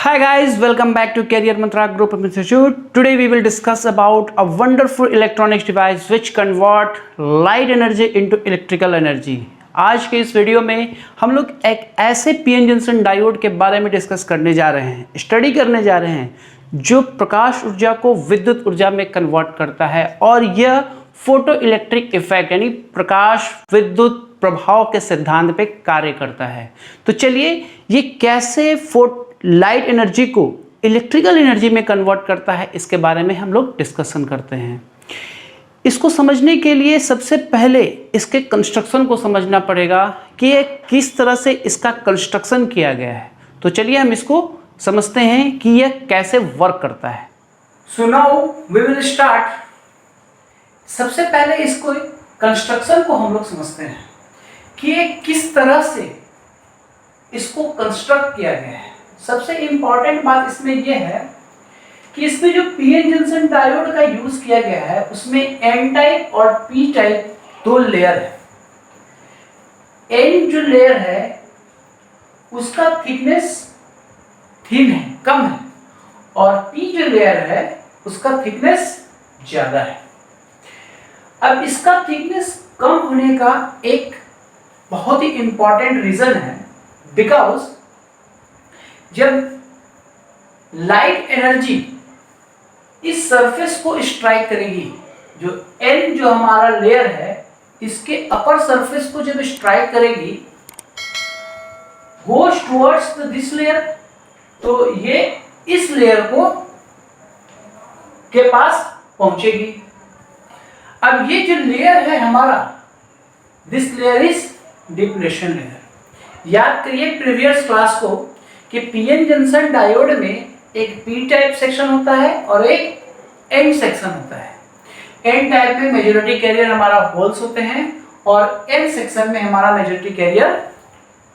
Hi guys, welcome back to Career Mantra Group of Institute. Today we will discuss about a wonderful electronics device which convert light energy into electrical energy. आज के इस video में हम लोग एक ऐसे PN junction diode के बारे में डिस्कस करने जा रहे हैं, स्टडी करने जा रहे हैं जो प्रकाश ऊर्जा को विद्युत ऊर्जा में कन्वर्ट करता है और यह फोटो इलेक्ट्रिक इफेक्ट यानी प्रकाश विद्युत प्रभाव के सिद्धांत पे कार्य करता है। तो चलिए ये कैसे लाइट एनर्जी को इलेक्ट्रिकल एनर्जी में कन्वर्ट करता है इसके बारे में हम लोग डिस्कशन करते हैं। इसको समझने के लिए सबसे पहले इसके कंस्ट्रक्शन को समझना पड़ेगा कि ये किस तरह से इसका कंस्ट्रक्शन किया गया है। तो चलिए हम इसको समझते हैं कि यह कैसे वर्क करता है। So now we will start. सबसे पहले इसको कंस्ट्रक्शन को हम लोग समझते हैं कि ये किस तरह से इसको कंस्ट्रक्ट किया गया है। सबसे इंपॉर्टेंट बात इसमें यह है कि इसमें जो पीएन जंक्शन डायोड का यूज किया गया है उसमें एन टाइप और पी टाइप दो लेयर है। एन जो लेयर है उसका थिकनेस थिन है, कम है, और पी जो लेयर है उसका थिकनेस ज्यादा है। अब इसका थिकनेस कम होने का एक बहुत ही इंपॉर्टेंट रीजन है, बिकॉज जब लाइट एनर्जी इस सरफेस को स्ट्राइक करेगी, जो एन जो हमारा लेयर है इसके अपर सरफेस को जब स्ट्राइक करेगी, गोज टुवर्ड्स दिस लेयर, तो ये इस लेयर को के पास पहुंचेगी। अब ये जो लेयर है हमारा, this layer is depletion layer. याद करिए प्रीवियस क्लास को कि पीएन जंक्शन डायोड में एक पी टाइप सेक्शन होता है और एक एन सेक्शन होता है। एन टाइप में मेजॉरिटी कैरियर हमारा होल्स होते हैं और एन सेक्शन में हमारा मेजॉरिटी कैरियर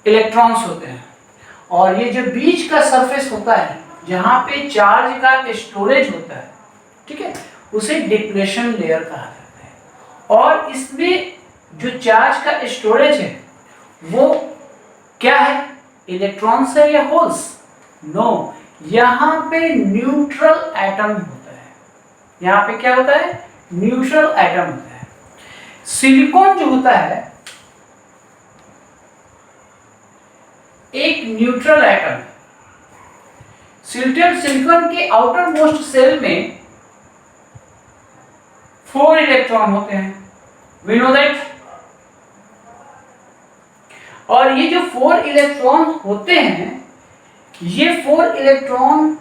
इलेक्ट्रॉन्स होते हैं। और ये जो बीच का सरफेस होता है जहां पे चार्ज का स्टोरेज होता है, ठीक है, उसे डिप्लेशन लेयर कहा जाता है। और इसमें जो चार्ज का स्टोरेज है वो क्या है, इलेक्ट्रॉन्स है या होल्स? नो, यहाँ पे न्यूट्रल एटम होता है। यहाँ पे क्या होता है? न्यूट्रल एटम होता है। सिलिकॉन जो होता है एक न्यूट्रल एटम। सिलिकॉन के आउटर मोस्ट सेल में 4 इलेक्ट्रॉन होते हैं, वी नो दैट। और ये जो 4 इलेक्ट्रॉन होते हैं, ये 4 इलेक्ट्रॉन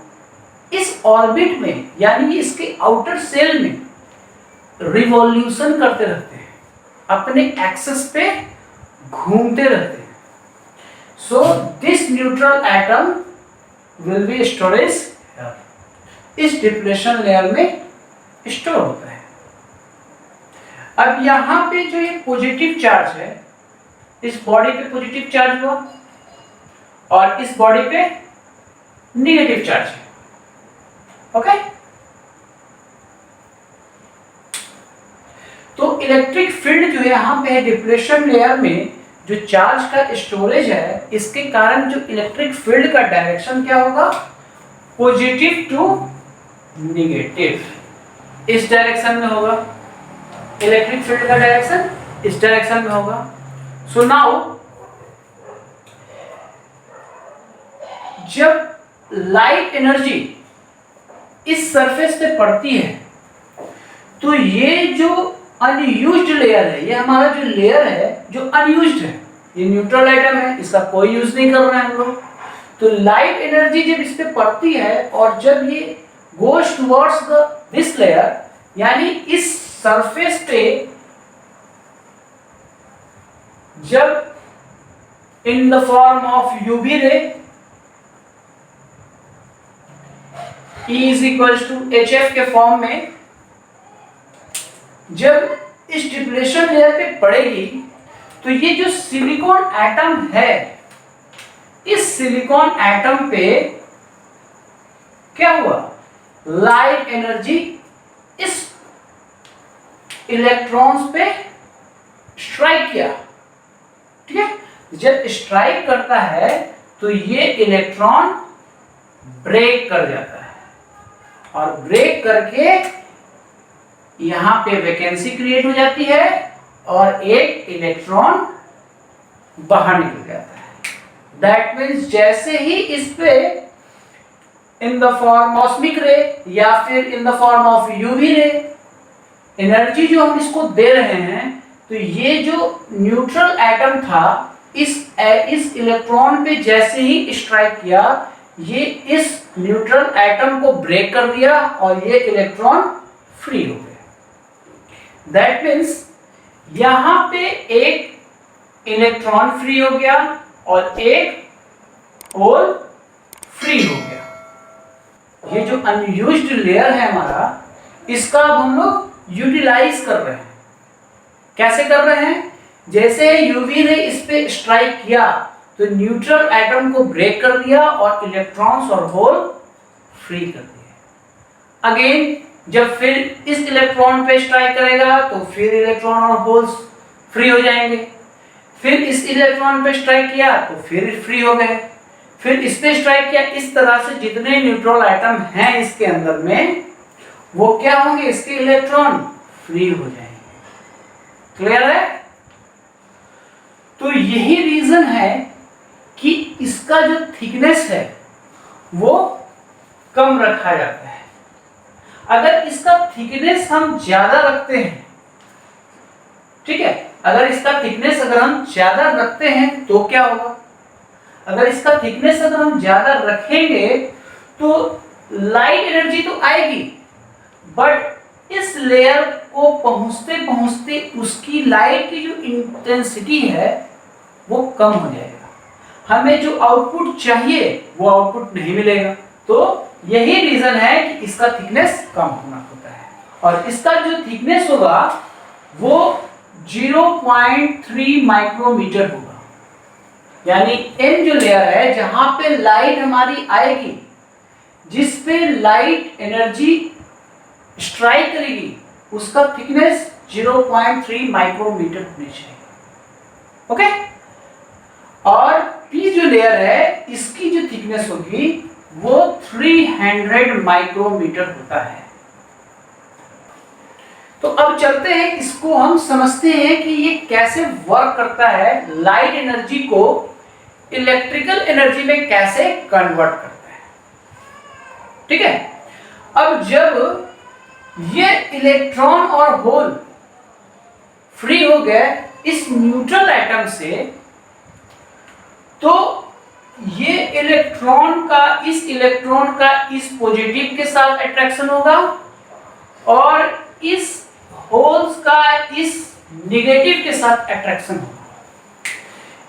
इस ऑर्बिट में यानी इसके आउटर सेल में रिवॉल्यूशन करते रहते हैं, अपने एक्सिस पे घूमते रहते हैं। So this neutral atom will be storage इस डिप्लेशन लेयर में स्टोर होता है। अब यहां पे जो ये पॉजिटिव चार्ज है, इस बॉडी पे पॉजिटिव चार्ज हुआ और इस बॉडी पे नेगेटिव चार्ज है, ओके। तो इलेक्ट्रिक फील्ड जो है यहां पे है डिप्लेशन लेयर में, जो चार्ज का स्टोरेज है, इसके कारण जो इलेक्ट्रिक फील्ड का डायरेक्शन क्या होगा, पॉजिटिव टू नेगेटिव, इस डायरेक्शन में होगा। इलेक्ट्रिक फील्ड का डायरेक्शन इस डायरेक्शन में होगा। सो नाउ जब लाइट एनर्जी इस सरफेस पे पड़ती है तो ये जो अनयूज्ड लेयर है, ये हमारा जो लेयर है जो अनयूज्ड है, ये न्यूट्रल एटम है, इसका कोई यूज नहीं कर रहे हैं हम लोग। तो लाइट एनर्जी जब इस पे पड़ती है और जब ये गोज टुवर्ड्स दिस लेयर यानी इस सरफेस पे जब in the form of UV ray E is equal to HF के फॉर्म में जब इस डिप्लेशन लेयर पे पड़ेगी तो ये जो सिलिकॉन एटम है, इस सिलिकॉन एटम पे क्या हुआ, लाइट एनर्जी इस इलेक्ट्रॉन्स पे स्ट्राइक किया, ठीक है। जब स्ट्राइक करता है तो ये इलेक्ट्रॉन ब्रेक कर जाता है और ब्रेक करके यहां पे वैकेंसी क्रिएट हो जाती है और एक इलेक्ट्रॉन बाहर निकल जाता है। दैट मीन्स जैसे ही इस पे इन द फॉर्म ऑस्मिक रे या फिर इन द फॉर्म ऑफ यूवी रे एनर्जी जो हम इसको दे रहे हैं, तो ये जो न्यूट्रल एटम था इस इलेक्ट्रॉन पे जैसे ही स्ट्राइक किया, ये इस न्यूट्रल एटम को ब्रेक कर दिया और ये इलेक्ट्रॉन फ्री हो गया। दैट मीन्स यहां पे एक इलेक्ट्रॉन फ्री हो गया और एक होल फ्री हो गया। ये जो अनयूज्ड लेयर है हमारा, इसका अब हम लोग यूटिलाइज कर रहे हैं। कैसे कर रहे हैं? जैसे यूवी रे इस पे स्ट्राइक किया तो न्यूट्रल एटम को ब्रेक कर दिया और इलेक्ट्रॉन्स और होल फ्री कर दिए। अगेन जब फिर इस इलेक्ट्रॉन पे स्ट्राइक करेगा तो फिर इलेक्ट्रॉन और होल्स फ्री हो जाएंगे। फिर इस इलेक्ट्रॉन पे स्ट्राइक किया तो फिर फ्री हो गए। फिर इस पे स्ट्राइक किया। इस तरह से जितने न्यूट्रल एटम हैं इसके अंदर में, वो क्या होंगे? इसके इलेक्ट्रॉन फ्री हो जाएंगे। क्लियर है? तो यही रीजन है कि इसका जो थिकनेस है वो कम रखा जाता है। अगर इसका थिकनेस हम ज्यादा रखते हैं, ठीक है, अगर इसका थिकनेस अगर हम ज्यादा रखते हैं तो क्या होगा? अगर इसका थिकनेस अगर हम ज्यादा रखेंगे तो लाइट एनर्जी तो आएगी, बट इस लेयर को पहुंचते पहुंचते उसकी लाइट की जो इंटेंसिटी है वो कम हो जाएगा। हमें जो आउटपुट चाहिए वो आउटपुट नहीं मिलेगा। तो यही रीजन है कि इसका थिकनेस कम होना होता है और इसका जो थिकनेस होगा वो 0.3 माइक्रोमीटर होगा। यानी n जो लेयर है जहां पे लाइट हमारी आएगी, जिस पे लाइट एनर्जी स्ट्राइक करेगी, उसका थिकनेस 0.3 माइक्रोमीटर होनी चाहिए। ओके? और p जो लेयर है इसकी जो थिकनेस होगी वो 300 माइक्रोमीटर होता है। तो अब चलते हैं, इसको हम समझते हैं कि ये कैसे वर्क करता है, लाइट एनर्जी को इलेक्ट्रिकल एनर्जी में कैसे कन्वर्ट करता है। ठीक है? अब जब ये इलेक्ट्रॉन और होल फ्री हो गए इस न्यूट्रल एटम से, तो ये इलेक्ट्रॉन का इस पॉजिटिव के साथ अट्रैक्शन होगा और इस होल्स का इस नेगेटिव के साथ अट्रैक्शन होगा।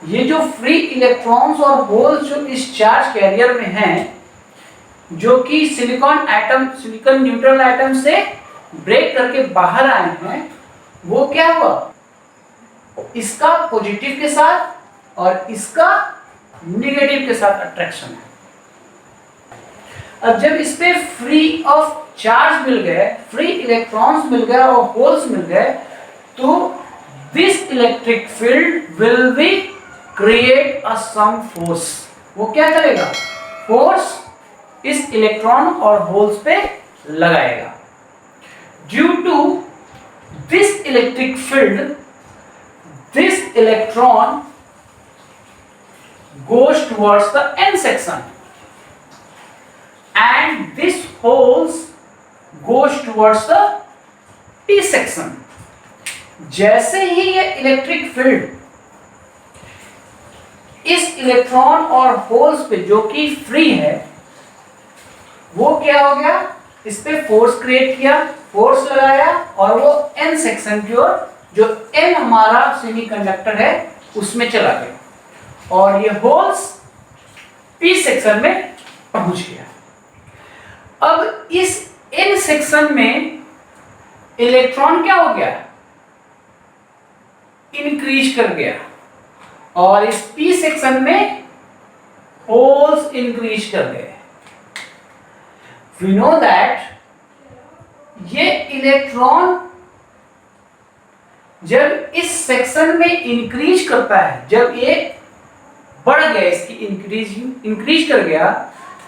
ये जो फ्री इलेक्ट्रॉन्स और होल्स जो इस चार्ज कैरियर में हैं, जो कि सिलिकॉन न्यूट्रल एटम से ब्रेक करके बाहर आए हैं, वो क्या हुआ? इसका पॉजिटिव के साथ और इसका नेगेटिव के साथ अट्रैक्शन है। अब जब इस पे फ्री ऑफ चार्ज मिल गए, फ्री इलेक्ट्रॉन्स मिल गए और होल्स मिल गए, तो this electric field will be create a some force. वो क्या करेगा? फोर्स इस इलेक्ट्रॉन और होल्स पे लगाएगा। Due to this electric field, this electron goes towards the n section and this holes goes towards the p section। जैसे ही ये electric field इस इलेक्ट्रॉन और होल्स पे जो कि फ्री है, वो क्या हो गया? इस पे फोर्स क्रिएट किया, फोर्स लगाया और वो n सेक्शन की ओर, जो n हमारा सेमीकंडक्टर है, उसमें चला गया और ये होल्स p सेक्शन में पहुंच गया। अब इस n सेक्शन में इलेक्ट्रॉन क्या हो गया? इंक्रीज कर गया और इस p सेक्शन में होल्स इंक्रीज कर गए। वी नो दैट ये इलेक्ट्रॉन जब इस सेक्शन में इंक्रीज करता है, जब ये बढ़ गया, इसकी इंक्रीज कर गया,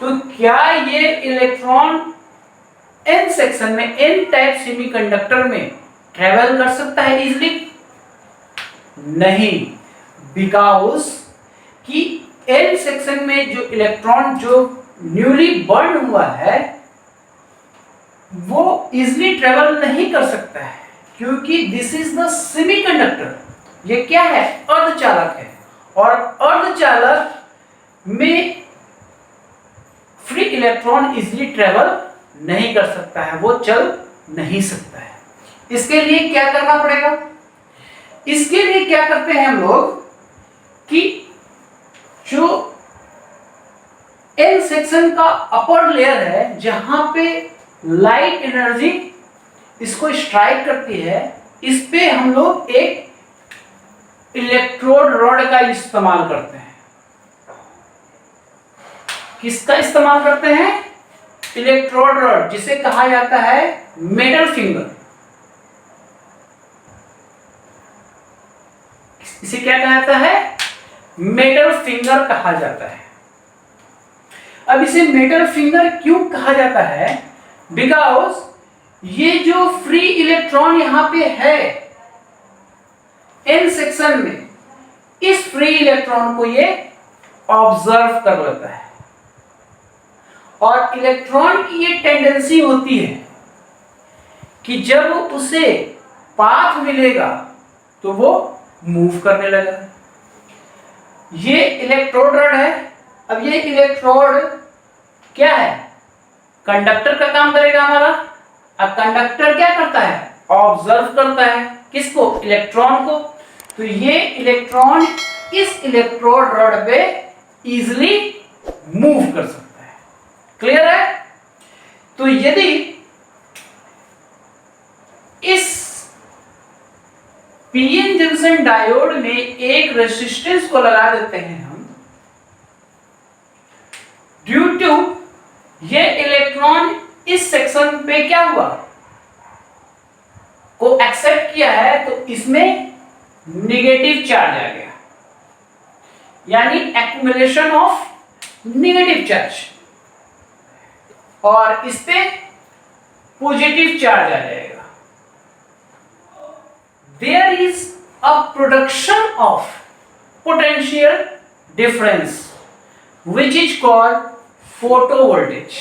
तो क्या ये इलेक्ट्रॉन n सेक्शन में, n टाइप सेमीकंडक्टर में ट्रेवल कर सकता है इजीली? नहीं, बिकॉज कि n सेक्शन में जो इलेक्ट्रॉन जो न्यूली बर्न हुआ है वो इजीली ट्रेवल नहीं कर सकता है, क्योंकि दिस इज द सेमीकंडक्टर। ये क्या है? अर्धचालक है, और अर्धचालक में फ्री इलेक्ट्रॉन इजीली ट्रेवल नहीं कर सकता है, वो चल नहीं सकता है। इसके लिए क्या करना पड़ेगा? इसके लिए क्या करते हैं हम लोग कि जो n सेक्शन का अपर लेयर है, जहां पे लाइट एनर्जी इसको स्ट्राइक करती है, इस पे हम लोग एक इलेक्ट्रोड रॉड का इस्तेमाल करते हैं। किसका इस्तेमाल करते हैं? इलेक्ट्रोड रॉड, जिसे कहा जाता है मेटल फिंगर। इसे क्या कहा जाता है? मेटल फिंगर कहा जाता है। अब इसे मेटल फिंगर क्यों कहा जाता है? बिकॉज ये जो फ्री इलेक्ट्रॉन यहां पे है n सेक्शन में, इस फ्री इलेक्ट्रॉन को ये ऑब्जर्व कर लेता है, और इलेक्ट्रॉन की ये टेंडेंसी होती है कि जब उसे पाथ मिलेगा तो वो मूव करने लगा। ये इलेक्ट्रोड रॉड है। अब ये इलेक्ट्रोड क्या है? कंडक्टर का काम करेगा हमारा। अब कंडक्टर क्या करता है? ऑब्जर्व करता है किसको? इलेक्ट्रॉन को। तो ये इलेक्ट्रॉन इस इलेक्ट्रोड रॉड पे इजीली मूव कर सकता है। क्लियर है? तो यदि इस पीएन जंक्शन डायोड में एक रेजिस्टेंस को लगा देते हैं हम, ड्यू टू ये इलेक्ट्रॉन इस सेक्शन पे क्या हुआ? को एक्सेप्ट किया है, तो इसमें नेगेटिव चार्ज आ गया, यानी एक्युमुलेशन ऑफ नेगेटिव चार्ज, और इस पे पॉजिटिव चार्ज आ जाएगा। There is a production of potential difference which is called photovoltage।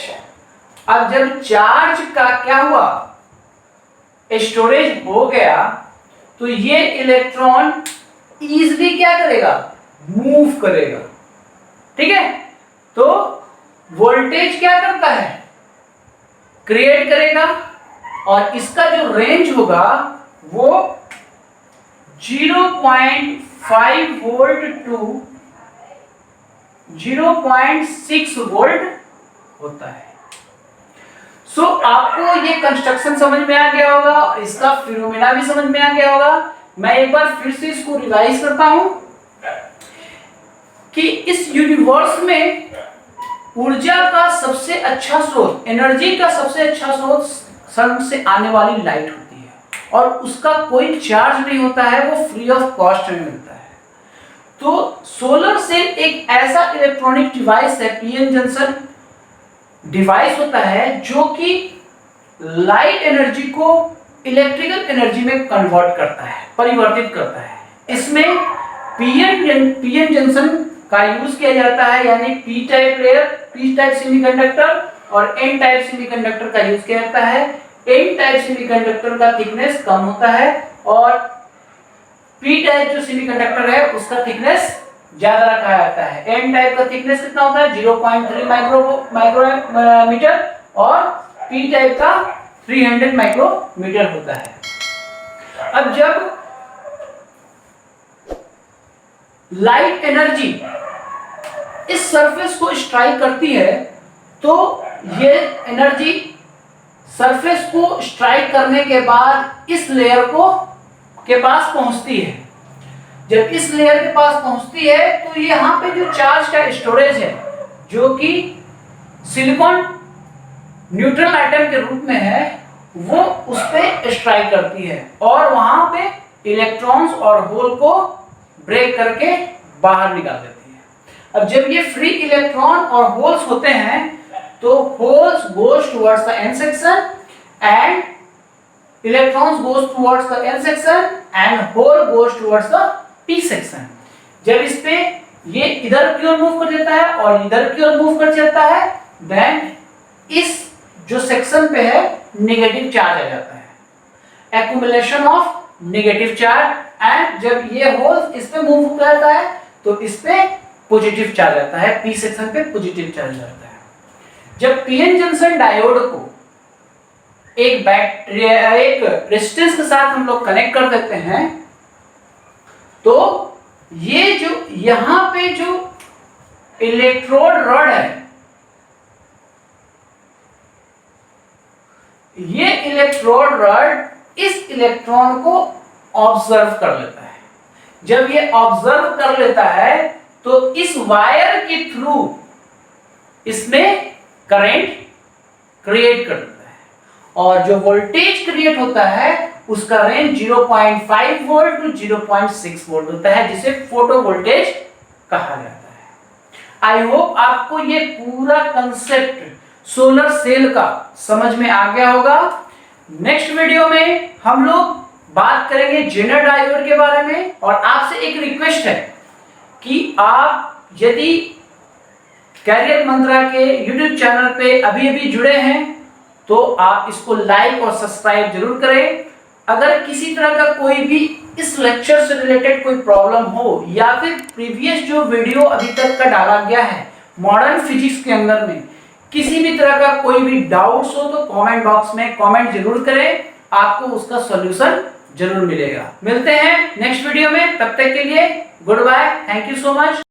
अब जब चार्ज का क्या हुआ? स्टोरेज हो गया, तो ये इलेक्ट्रॉन इजीली क्या करेगा? मूव करेगा। ठीक है? तो वोल्टेज क्या करता है? क्रिएट करेगा, और इसका जो रेंज होगा वो 0.5 वोल्ट टू 0.6 वोल्ट होता है। सो आपको ये कंस्ट्रक्शन समझ में आ गया होगा, इसका फिनोमेना भी समझ में आ गया होगा। मैं एक बार फिर से इसको रिवाइज करता हूं कि इस यूनिवर्स में ऊर्जा का सबसे अच्छा स्रोत, एनर्जी का सबसे अच्छा स्रोत सन से आने वाली लाइट होती है, और उसका कोई चार्ज नहीं होता है, वो फ्री ऑफ कॉस्ट में मिलता है। तो सोलर सेल एक ऐसा इलेक्ट्रॉनिक डिवाइस है, पीएन जंक्शन डिवाइस होता है, जो कि लाइट एनर्जी को इलेक्ट्रिकल एनर्जी में कन्वर्ट करता है, परिवर्तित करता है। इसमें पीएन जंक्शन का यूज किया जाता है, यानी P type layer, P type semiconductor, और एन टाइप सेमीकंडक्टर का यूज किया जाता है। एन टाइप सेमीकंडक्टर का थिकनेस कम होता है, और पी टाइप जो सेमीकंडक्टर है उसका थिकनेस ज्यादा रखा जाता है। एन टाइप का थिकनेस कितना होता है? 0.3 माइक्रोमीटर, और पी टाइप का 300 माइक्रोमीटर होता है। अब जब लाइट एनर्जी इस सरफेस को स्ट्राइक करती है, तो ये एनर्जी सरफेस को स्ट्राइक करने के बाद इस लेयर को के पास पहुंचती है। जब इस लेयर के पास पहुंचती है, तो यहाँ पे जो चार्ज का स्टोरेज है, जो कि सिलिकॉन न्यूट्रल आइटम के रूप में है, वो उस पे स्ट्राइक करती है, और वहां पे इलेक्ट्रॉन्स और होल को ब्रेक करके बाहर निकाल देती है। अब जब ये फ्री इलेक्ट्रॉन और होल्स होते हैं तो holes goes towards the n section and electrons goes towards the n section and hole goes towards the p section. जब इस पे ये इधर की ओर मूव कर देता है और इधर की ओर मूव कर चलता है, देन इस जो सेक्शन पे है नेगेटिव चार्ज आ जाता है, accumulation of negative charge. And जब ये होल इस पे मूव करता है तो इस पे पॉजिटिव चार्ज आता है, पी सेक्शन पे पॉजिटिव चार्ज आता है। जब पीएन जंक्शन डायोड को एक रेजिस्टेंस के साथ हम लोग कनेक्ट कर देते हैं तो ये जो यहां पे जो इलेक्ट्रोड रॉड है, ये इलेक्ट्रोड रॉड इस इलेक्ट्रॉन को ऑब्जर्व कर लेता है। जब ये ऑब्जर्व कर लेता है तो इस वायर के थ्रू इसमें करंट क्रिएट कर देता है और जो वोल्टेज क्रिएट होता है उसका रेंज 0.5 वोल्ट टू 0.6 वोल्ट होता है, जिसे फोटो वोल्टेज कहा जाता है। आई होप आपको ये पूरा कंसेप्ट सोलर सेल का समझ में आ गया होगा। नेक्स्ट वीडियो में हम लोग बात करेंगे जेनर डायोड के बारे में। और आपसे एक रिक्वेस्ट है कि आप यदि कैरियर मंत्रा के YouTube चैनल पे अभी जुड़े हैं तो आप इसको लाइक और सब्सक्राइब जरूर करें। अगर किसी तरह का कोई भी इस लेक्चर से रिलेटेड कोई प्रॉब्लम हो या फिर प्रीवियस जो वीडियो अभी तक का डाला गया है मॉडर्न फिजिक्स के अंदर में किसी भी तरह का कोई भी डाउट्स हो तो कमेंट बॉक्स में कमेंट जरूर करें, आपको उसका सॉल्यूशन जरूर मिलेगा। मिलते हैं नेक्स्ट वीडियो में, तब तक के लिए goodbye, thank you so much.